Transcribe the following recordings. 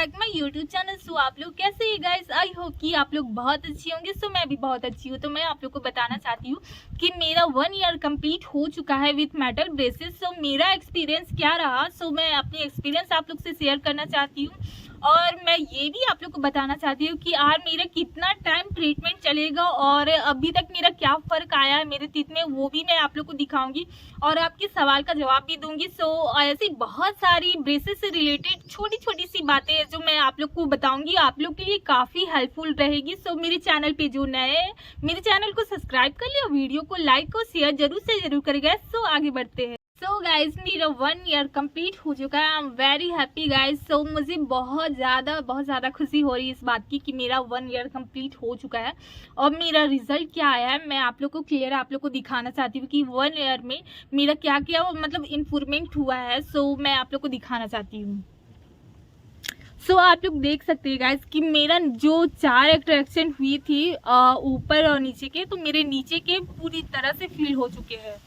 Back my YouTube channel. So आप लोग कैसे हैं गाइस? आई होप कि आप लोग बहुत अच्छी होंगे। सो मैं भी बहुत अच्छी हूँ। तो मैं आप लोग को बताना चाहती हूँ कि मेरा 1 ईयर कंप्लीट हो चुका है विथ मेटल ब्रेसेस। सो मेरा एक्सपीरियंस क्या रहा, सो मैं अपनी एक्सपीरियंस आप लोग से शेयर करना चाहती हूँ। और मैं ये भी आप लोग को बताना चाहती हूँ कि यार मेरा कितना टाइम ट्रीटमेंट चलेगा और अभी तक मेरा क्या फ़र्क आया है मेरे टीथ में, वो भी मैं आप लोग को दिखाऊंगी और आपके सवाल का जवाब भी दूंगी। सो ऐसी बहुत सारी ब्रेसेस से रिलेटेड छोटी छोटी सी बातें हैं जो मैं आप लोग को बताऊंगी, आप लोग के लिए काफ़ी हेल्पफुल रहेगी। सो मेरे चैनल पे जो नए हैं मेरे चैनल को सब्सक्राइब कर लियो, वीडियो को लाइक और शेयर जरूर से जरूर करेगा। सो आगे बढ़ते हैं। सो गाइज मेरा 1 ईयर कंप्लीट हो चुका है। I am very happy guys. So मुझे बहुत ज़्यादा खुशी हो रही है इस बात की कि मेरा 1 ईयर कंप्लीट हो चुका है और मेरा रिजल्ट क्या आया है मैं आप लोग को क्लियर आप लोग को दिखाना चाहती हूँ कि 1 ईयर में मेरा क्या क्या मतलब इम्प्रूवमेंट हुआ है। सो मैं आप लोग को दिखाना चाहती हूँ। सो आप लोग देख सकते हैं गाइज कि मेरा जो 4 एक्सट्रैक्शन हुई थी ऊपर और नीचे के, तो मेरे नीचे के पूरी तरह से फील हो चुके हैं।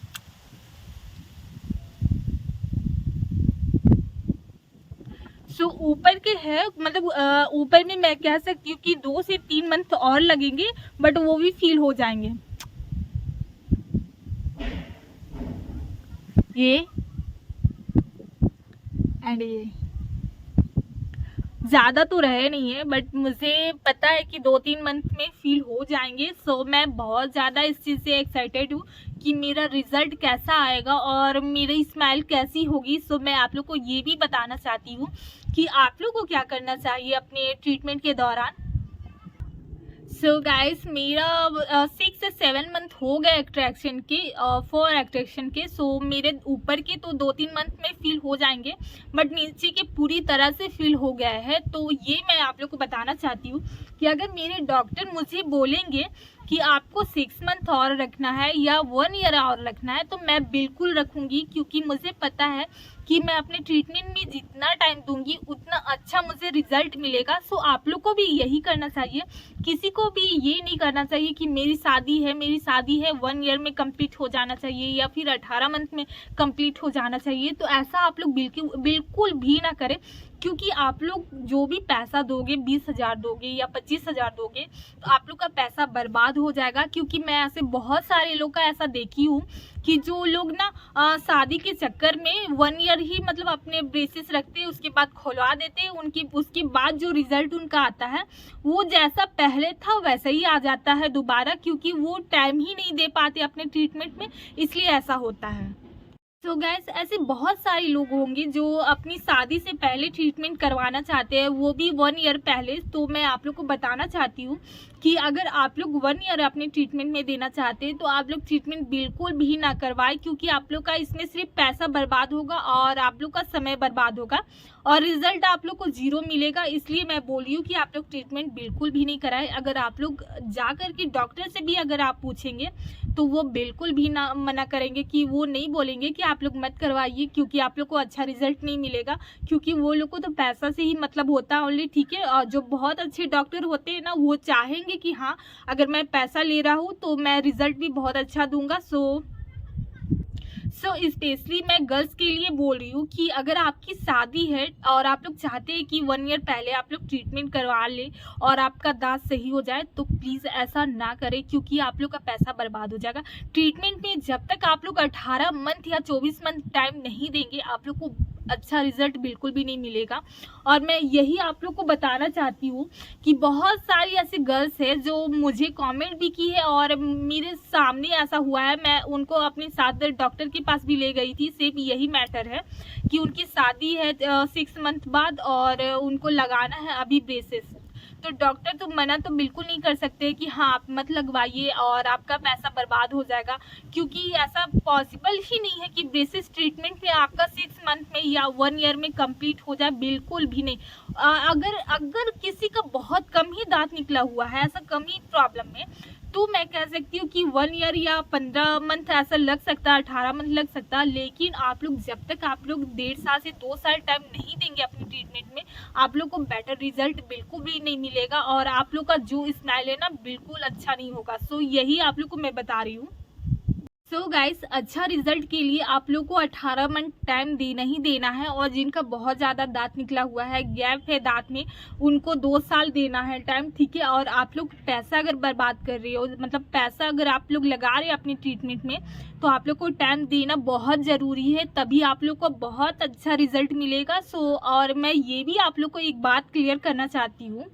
सो ऊपर के है मतलब ऊपर में मैं कह सकती हूँ कि 2 से 3 मंथ और लगेंगे बट वो भी फील हो जाएंगे। ये एंड ये ज़्यादा तो रहे नहीं है बट मुझे पता है कि 2-3 मंथ में फील हो जाएंगे। सो मैं बहुत ज़्यादा इस चीज़ से एक्साइटेड हूँ कि मेरा रिज़ल्ट कैसा आएगा और मेरी स्माइल कैसी होगी। सो मैं आप लोग को ये भी बताना चाहती हूँ कि आप लोग को क्या करना चाहिए अपने ट्रीटमेंट के दौरान। सो गाइस मेरा 6 से 7 मंथ हो गए एक्सट्रैक्शन के, 4 एक्सट्रैक्शन के। सो मेरे ऊपर के तो 2-3 मंथ में फील हो जाएंगे बट नीचे के पूरी तरह से फील हो गया है। तो ये मैं आप लोग को बताना चाहती हूँ कि अगर मेरे डॉक्टर मुझे बोलेंगे कि आपको 6 मंथ और रखना है या 1 ईयर और रखना है तो मैं बिल्कुल रखूँगी, क्योंकि मुझे पता है कि मैं अपने ट्रीटमेंट में जितना टाइम दूंगी उतना अच्छा मुझे रिजल्ट मिलेगा। सो आप लोग को भी यही करना चाहिए। किसी को भी ये नहीं करना चाहिए कि मेरी शादी है 1 ईयर में कंप्लीट हो जाना चाहिए या फिर 18 मंथ में कंप्लीट हो जाना चाहिए। तो ऐसा आप लोग बिल्कुल भी ना करें, क्योंकि आप लोग जो भी पैसा दोगे 20,000 दोगे या 25,000 दोगे तो आप लोग का पैसा बर्बाद हो जाएगा। क्योंकि मैं ऐसे बहुत सारे लोग का ऐसा देखी हूँ कि जो लोग ना शादी के चक्कर में 1 ईयर ही मतलब अपने ब्रेसेस रखते हैं, उसके बाद खुलवा देते हैं, उसके बाद जो रिजल्ट उनका आता है वो जैसा पहले था वैसा ही आ जाता है दोबारा, क्योंकि वो टाइम ही नहीं दे पाते अपने ट्रीटमेंट में, इसलिए ऐसा होता है। तो गैस ऐसे बहुत सारे लोग होंगे जो अपनी शादी से पहले ट्रीटमेंट करवाना चाहते हैं, वो भी 1 ईयर पहले। तो मैं आप लोग को बताना चाहती हूँ कि अगर आप लोग 1 ईयर अपने ट्रीटमेंट में देना चाहते हैं तो आप लोग ट्रीटमेंट बिल्कुल भी ना करवाएं, क्योंकि आप लोग का इसमें सिर्फ पैसा बर्बाद होगा और आप लोग का समय बर्बाद होगा और रिजल्ट आप लोग को 0 मिलेगा। इसलिए मैं बोल रही हूँ कि आप लोग ट्रीटमेंट बिल्कुल भी नहीं कराएं। अगर आप लोग जा कर के डॉक्टर से भी अगर आप पूछेंगे तो वो बिल्कुल भी ना मना करेंगे, कि वो नहीं बोलेंगे कि आप लोग मत करवाइए क्योंकि आप लोग को अच्छा रिजल्ट नहीं मिलेगा, क्योंकि वो लोग को तो पैसा से ही मतलब होता है ओनली। ठीक है, और जो बहुत अच्छे डॉक्टर होते हैं ना वो चाहेंगे कि हाँ अगर मैं पैसा ले रहा हूँ तो मैं रिजल्ट भी बहुत अच्छा दूंगा। सो स्पेशली मैं गर्ल्स के लिए बोल रही हूँ कि अगर आपकी शादी है और आप लोग चाहते हैं कि 1 ईयर पहले आप लोग ट्रीटमेंट करवा ले और आपका दांत सही हो जाए तो प्लीज़ ऐसा ना करें, क्योंकि आप लोग का पैसा बर्बाद हो जाएगा। ट्रीटमेंट में जब तक आप लोग 18 मंथ या 24 मंथ टाइम नहीं देंगे आप लोग को अच्छा रिजल्ट बिल्कुल भी नहीं मिलेगा। और मैं यही आप लोग को बताना चाहती हूँ कि बहुत सारी ऐसी गर्ल्स है जो मुझे कमेंट भी की है और मेरे सामने ऐसा हुआ है। मैं उनको अपने साथ डॉक्टर के पास भी ले गई थी, सिर्फ यही मैटर है कि उनकी शादी है 6 मंथ बाद और उनको लगाना है अभी ब्रेसेस। तो डॉक्टर तो मना तो बिल्कुल नहीं कर सकते कि हाँ आप मत लगवाइए और आपका पैसा बर्बाद हो जाएगा, क्योंकि ऐसा पॉसिबल ही नहीं है कि ब्रेसेस ट्रीटमेंट में आपका 6 मंथ में या 1 ईयर में कंप्लीट हो जाए, बिल्कुल भी नहीं। अगर किसी का बहुत कम ही दांत निकला हुआ है, ऐसा कम ही प्रॉब्लम है, तो मैं कह सकती हूँ कि 1 ईयर या 15 मंथ ऐसा लग सकता है, 18 मंथ लग सकता है। लेकिन आप लोग जब तक आप लोग 1.5 साल से 2 साल टाइम नहीं देंगे अपनी ट्रीटमेंट में आप लोग को बेटर रिजल्ट बिल्कुल भी नहीं मिलेगा और आप लोग का जो स्माइल है ना बिल्कुल अच्छा नहीं होगा। सो यही आप लोग को मैं बता रही हूँ। सो गाइस, अच्छा रिजल्ट के लिए आप लोग को 18 मंथ टाइम देना ही देना है, और जिनका बहुत ज़्यादा दांत निकला हुआ है, गैप है दांत में, उनको 2 साल देना है टाइम, ठीक है। और आप लोग पैसा अगर बर्बाद कर रहे हो, मतलब पैसा अगर आप लोग लगा रहे हो अपनी ट्रीटमेंट में, तो आप लोग को टाइम देना बहुत ज़रूरी है, तभी आप लोग को बहुत अच्छा रिजल्ट मिलेगा। और मैं ये भी आप लोग को एक बात क्लियर करना चाहती हूँ,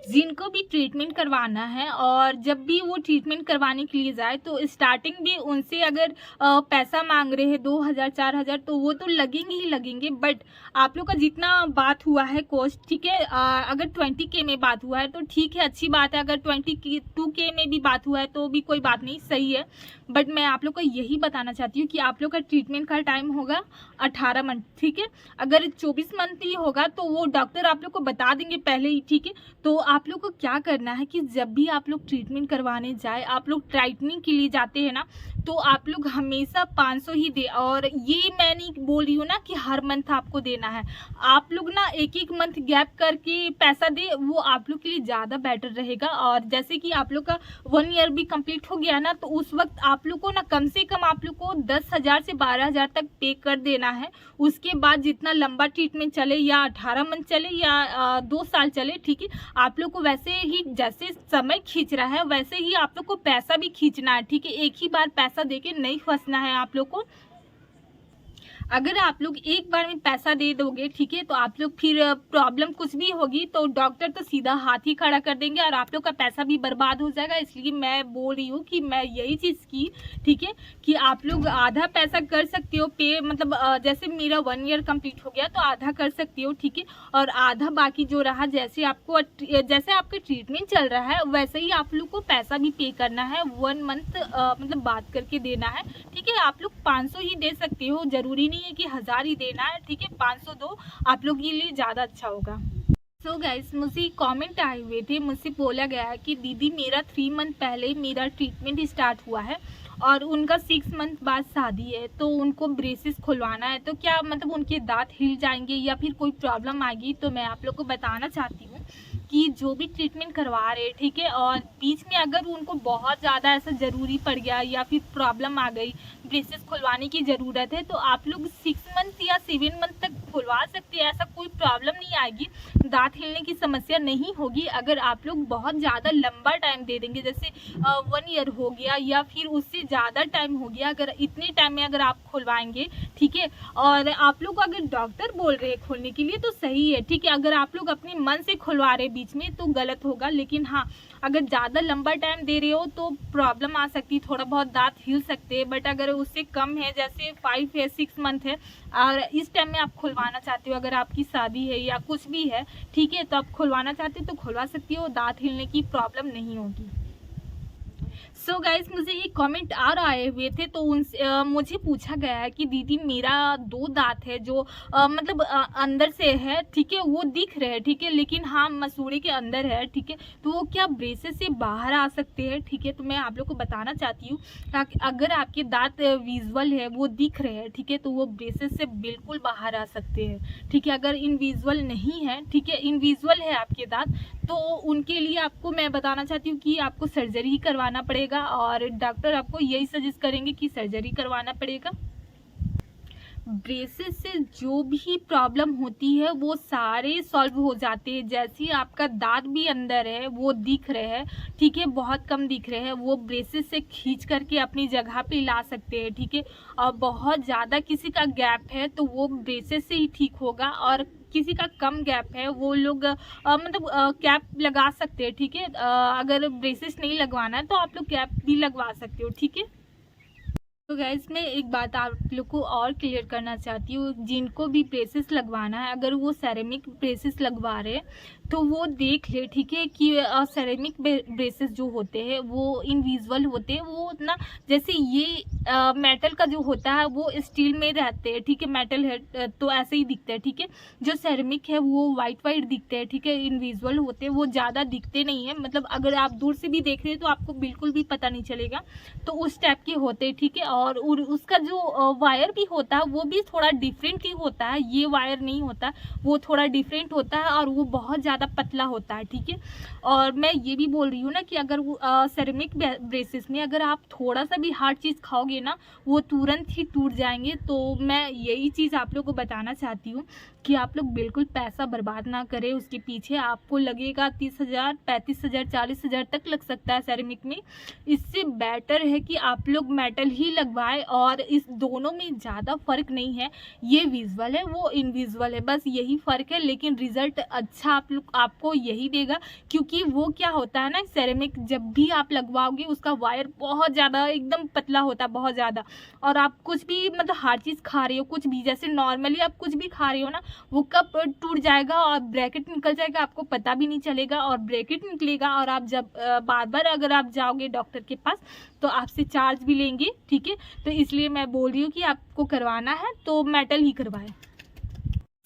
जिनको भी ट्रीटमेंट करवाना है और जब भी वो ट्रीटमेंट करवाने के लिए जाए, तो स्टार्टिंग भी उनसे अगर पैसा मांग रहे हैं 2000 4000, तो वो तो लगेंगे ही लगेंगे। बट आप लोग का जितना बात हुआ है कॉस्ट, ठीक है, अगर 20K में बात हुआ है तो ठीक है, अच्छी बात है। अगर 22K में भी बात हुआ है तो भी कोई बात नहीं, सही है। बट मैं आप लोग को यही बताना चाहती हूँ कि आप लोग का ट्रीटमेंट का टाइम होगा 18 मंथ, ठीक है। अगर 24 मंथ ही होगा तो वो डॉक्टर आप लोग को बता देंगे पहले ही, ठीक है। तो आप लोग को क्या करना है कि जब भी आप लोग ट्रीटमेंट करवाने जाए, आप लोग टाइटनिंग के लिए जाते हैं ना, तो आप लोग हमेशा 500 ही दे। और ये मैं नहीं बोल रही हूँ ना कि हर मंथ आपको देना है, आप लोग ना एक एक मंथ गैप करके पैसा दे, वो आप लोग के लिए ज़्यादा बेटर रहेगा। और जैसे कि आप लोग का 1 ईयर भी कंप्लीट हो गया ना, तो उस वक्त आप लोग को ना कम से कम आप लोग को 10,000 से 12,000 तक पे कर देना है। उसके बाद जितना लंबा ट्रीटमेंट चले, या 18 मंथ चले या 2 साल चले, ठीक है, आप लोग को वैसे ही जैसे समय खींच रहा है वैसे ही आप लोग को पैसा भी खींचना है, ठीक है। एक ही बार पैसा देके नहीं फंसना है आप लोग को। अगर आप लोग एक बार में पैसा दे दोगे, ठीक है, तो आप लोग फिर प्रॉब्लम कुछ भी होगी तो डॉक्टर तो सीधा हाथ ही खड़ा कर देंगे और आप लोग का पैसा भी बर्बाद हो जाएगा। इसलिए मैं बोल रही हूँ कि मैं यही चीज़ की, ठीक है, कि आप लोग आधा पैसा कर सकते हो पे, मतलब जैसे मेरा 1 ईयर कंप्लीट हो गया तो आधा कर सकती हो, ठीक है। और आधा बाकी जो रहा, जैसे आपका ट्रीटमेंट चल रहा है वैसे ही आप लोग को पैसा भी पे करना है, 1 मंथ मतलब बात करके देना है, ठीक है। आप लोग 500 ही दे सकते हो, जरूरी नहीं है कि 1000 ही देना है, ठीक है। 500 दो, आप लोग के लिए ज़्यादा अच्छा होगा। सो गाइस, मुझे कमेंट आए हुए थे, मुझसे बोला गया है कि दीदी मेरा 3 मंथ पहले मेरा ट्रीटमेंट स्टार्ट हुआ है और उनका 6 मंथ बाद शादी है, तो उनको ब्रेसेस खुलवाना है, तो क्या मतलब उनके दांत हिल जाएंगे या फिर कोई प्रॉब्लम आएगी। तो मैं आप लोग को बताना चाहती हूँ कि जो भी ट्रीटमेंट करवा रहे, ठीक है, और बीच में अगर उनको बहुत ज़्यादा ऐसा ज़रूरी पड़ गया या फिर प्रॉब्लम आ गई, ब्रेसेस खुलवाने की ज़रूरत है, तो आप लोग 6 मंथ या 7 मंथ तक खुलवा सकते हैं, ऐसा कोई प्रॉब्लम नहीं आएगी, दांत हिलने की समस्या नहीं होगी। अगर आप लोग बहुत ज़्यादा लंबा टाइम दे देंगे, जैसे 1 ईयर हो गया या फिर उससे ज़्यादा टाइम हो गया, अगर इतने टाइम में अगर आप खुलवाएंगे, ठीक है, और आप लोग अगर डॉक्टर बोल रहे हैं खोलने के लिए तो सही है, ठीक है। अगर आप लोग अपने मन से खुलवा रहे बीच में तो गलत होगा, लेकिन हाँ, अगर ज़्यादा लंबा टाइम दे रहे हो तो प्रॉब्लम आ सकती है, थोड़ा बहुत दांत हिल सकते हैं। बट अगर उससे कम है, जैसे 5 है 6 मंथ है, और इस टाइम में आप खुलवाना चाहते हो, अगर आपकी शादी है या कुछ भी है, ठीक है, तो आप खुलवाना चाहते हो तो खुलवा सकती हो, दांत हिलने की प्रॉब्लम नहीं होगी। सो गाइस, मुझे ये कमेंट और आए हुए थे, तो उनसे मुझे पूछा गया है कि दीदी मेरा 2 दांत है जो मतलब अंदर से है, ठीक है, वो दिख रहे हैं, ठीक है, लेकिन हाँ मसूड़े के अंदर है, ठीक है, तो वो क्या ब्रेसेस से बाहर आ सकते हैं, ठीक है। तो मैं आप लोग को बताना चाहती हूँ कि अगर आपके दांत विजुअल है, वो दिख रहे हैं, ठीक है, तो वो ब्रेसेस से बिल्कुल बाहर आ सकते हैं, ठीक है। अगर इनविजुअल नहीं है, ठीक है, इनविजुअल है आपके दांत, तो उनके लिए आपको मैं बताना चाहती हूँ कि आपको सर्जरी ही करवाना पड़ेगा, और डॉक्टर आपको यही सजेस्ट करेंगे कि सर्जरी करवाना पड़ेगा। ब्रेसेस से जो भी प्रॉब्लम होती है वो सारे सॉल्व हो जाते हैं। जैसे आपका दांत भी अंदर है, वो दिख रहे हैं, ठीक है, बहुत कम दिख रहे हैं, वो ब्रेसेस से खींच करके अपनी जगह पे ला सकते हैं, ठीक है। और बहुत ज़्यादा किसी का गैप है तो वो ब्रेसेस से ही ठीक होगा, और किसी का कम गैप है वो लोग मतलब कैप लगा सकते हैं, ठीक है। अगर ब्रेसेस नहीं लगवाना है तो आप लोग कैप भी लगवा सकते हो, ठीक है। तो गैस, मैं एक बात आप लोग को और क्लियर करना चाहती हूँ, जिनको भी ब्रेसेस लगवाना है, अगर वो सेरेमिक ब्रेसेस लगवा रहे हैं तो वो देख ले, ठीक है, कि सेरेमिक ब्रेसेस जो होते हैं वो इनविजुअल होते हैं, वो ना जैसे ये मेटल का जो होता है वो स्टील में रहते हैं, ठीक है, मेटल है तो ऐसे ही दिखते हैं, ठीक है। जो सेरेमिक है वो वाइट वाइट दिखते हैं, ठीक है, इनविजुअल होते हैं, वो ज़्यादा दिखते नहीं है, मतलब अगर आप दूर से भी देख रहे हैं तो आपको बिल्कुल भी पता नहीं चलेगा, तो उस टाइप के होते हैं, ठीक है। और उसका जो वायर भी होता है वो भी थोड़ा डिफरेंट ही होता है, ये वायर नहीं होता, वो थोड़ा डिफरेंट होता है, और वो बहुत ज़्यादा ज़्यादा पतला होता है, ठीक है। और मैं ये भी बोल रही हूँ ना कि अगर वो सेरेमिक ब्रेसेस में अगर आप थोड़ा सा भी हार्ड चीज़ खाओगे ना, वो तुरंत ही टूट जाएंगे। तो मैं यही चीज़ आप लोग को बताना चाहती हूँ कि आप लोग बिल्कुल पैसा बर्बाद ना करें उसके पीछे। आपको लगेगा 30,000, 35,000, 40,000 तक लग सकता है सेरेमिक में। इससे बेटर है कि आप लोग मेटल ही लगवाएं। और इस दोनों में ज़्यादा फ़र्क नहीं है, ये विजुअल है वो इनविजुअल है, बस यही फ़र्क है। लेकिन रिज़ल्ट अच्छा आपको यही देगा, क्योंकि वो क्या होता है ना, सेरेमिक जब भी आप लगवाओगे उसका वायर बहुत ज़्यादा एकदम पतला होता है, बहुत ज़्यादा। और आप कुछ भी मतलब हर चीज़ खा रहे हो, कुछ भी जैसे नॉर्मली आप कुछ भी खा रहे हो ना, वो कब टूट जाएगा और ब्रैकेट निकल जाएगा आपको पता भी नहीं चलेगा। और ब्रैकेट निकलेगा और आप जब बार बार अगर आप जाओगे डॉक्टर के पास तो आपसे चार्ज भी लेंगे, ठीक है। तो इसलिए मैं बोल रही हूँ कि आपको करवाना है तो मेटल ही करवाएं।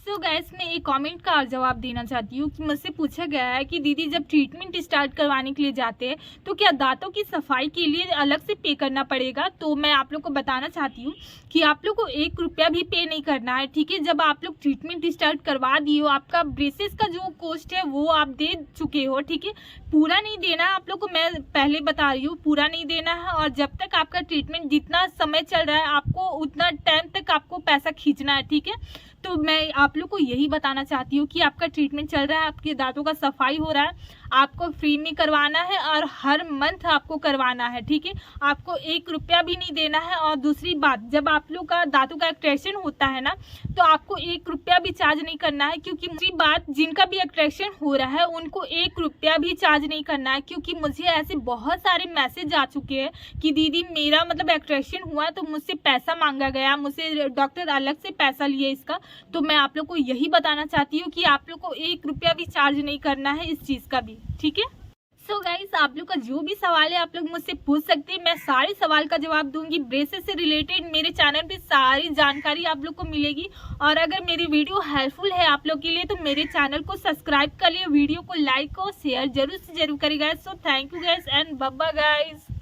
सो गैस, मैं एक कमेंट का जवाब देना चाहती हूँ कि मुझसे पूछा गया है कि दीदी जब ट्रीटमेंट स्टार्ट करवाने के लिए जाते हैं तो क्या दांतों की सफाई के लिए अलग से पे करना पड़ेगा। तो मैं आप लोग को बताना चाहती हूँ कि आप लोग को 1 रुपया भी पे नहीं करना है, ठीक है। जब आप लोग ट्रीटमेंट स्टार्ट करवा दिए हो, आपका ब्रेसेस का जो कॉस्ट है वो आप दे चुके हो, ठीक है। पूरा नहीं देना है आप लोग को, मैं पहले बता रही हूँ, पूरा नहीं देना है। और जब तक आपका ट्रीटमेंट जितना समय चल रहा है आपको उतना टाइम तक आपको पैसा खींचना है, ठीक है। तो मैं आप लोग को यही बताना चाहती हूँ कि आपका ट्रीटमेंट चल रहा है, आपके दांतों का सफाई हो रहा है, आपको फ्री में करवाना है और हर मंथ आपको करवाना है, ठीक है। आपको 1 रुपया भी नहीं देना है। और दूसरी बात, जब आप लोग का दांतों का एक्सट्रैक्शन होता है ना, तो आपको 1 रुपया भी चार्ज नहीं करना है। क्योंकि दूसरी बात, जिनका भी एक्सट्रैक्शन हो रहा है उनको 1 रुपया भी चार्ज नहीं करना है। क्योंकि मुझे ऐसे बहुत सारे मैसेज आ चुके हैं कि दीदी मेरा मतलब एक्सट्रैक्शन हुआ तो मुझसे पैसा मांगा गया, मुझसे डॉक्टर अलग से पैसा लिए इसका। तो मैं आप लोग को यही बताना चाहती हूँ कि आप लोग को 1 रुपया भी चार्ज नहीं करना है इस चीज़ का भी, ठीक है। सो गाइस, आप लोग का जो भी सवाल है आप लोग मुझसे पूछ सकते हैं, मैं सारे सवाल का जवाब दूंगी। ब्रेसेस से रिलेटेड मेरे चैनल पे सारी जानकारी आप लोग को मिलेगी। और अगर मेरी वीडियो हेल्पफुल है आप लोग के लिए तो मेरे चैनल को सब्सक्राइब कर लिए, वीडियो को लाइक और शेयर जरूर से जरूर करिएगा। So thank you guys and bye bye guys.